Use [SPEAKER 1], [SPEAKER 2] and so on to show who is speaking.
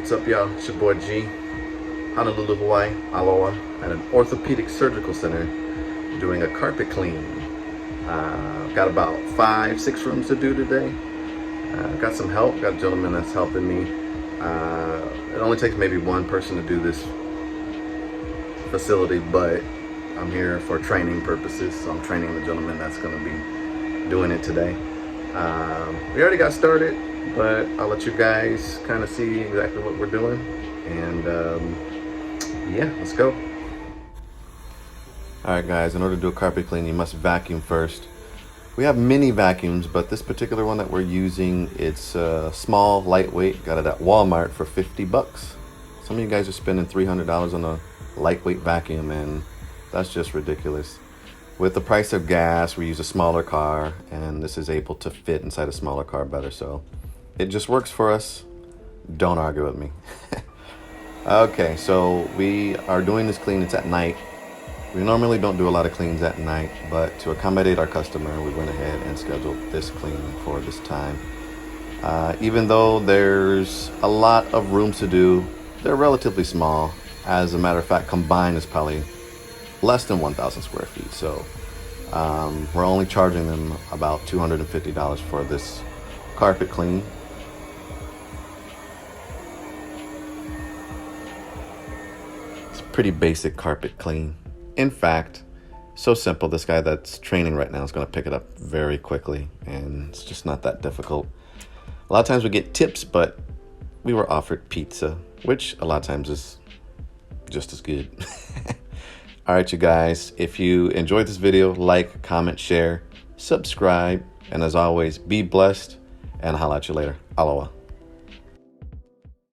[SPEAKER 1] What's up, y'all? It's your boy G, Honolulu, Hawaii, Aloha, at an orthopedic surgical center doing a carpet clean. Got about 5-6 rooms to do today. Got some help, got a gentleman that's helping me. It only takes maybe one person to do this facility, but I'm here for training purposes, so I'm training the gentleman that's going to be doing it today. We already got started, but I'll let you guys kind of see exactly what we're doing, and yeah, let's go. Alright guys, in order to do a carpet clean, you must vacuum first. We have mini vacuums, but this particular one that we're using, it's small, lightweight. Got it at Walmart for 50 bucks. Some of you guys are spending $300 on a lightweight vacuum, and that's just ridiculous. With the price of gas, we use a smaller car, and this is able to fit inside a smaller car better, so it just works for us. Don't argue with me. Okay, so we are doing this clean. It's at night. We normally don't do a lot of cleans at night, but to accommodate our customer, we went ahead and scheduled this clean for this time. Even though there's a lot of rooms to do, they're relatively small. As a matter of fact, combined is probably less than 1,000 square feet. So we're only charging them about $250 for this carpet clean. It's a pretty basic carpet clean. In fact, so simple. This guy that's training right now is going to pick it up very quickly, and it's just not that difficult. A lot of times we get tips, but we were offered pizza, which a lot of times is just as good. All right, you guys, if you enjoyed this video, like, comment, share, subscribe, and as always, be blessed, and I'll holla at you later. Aloha.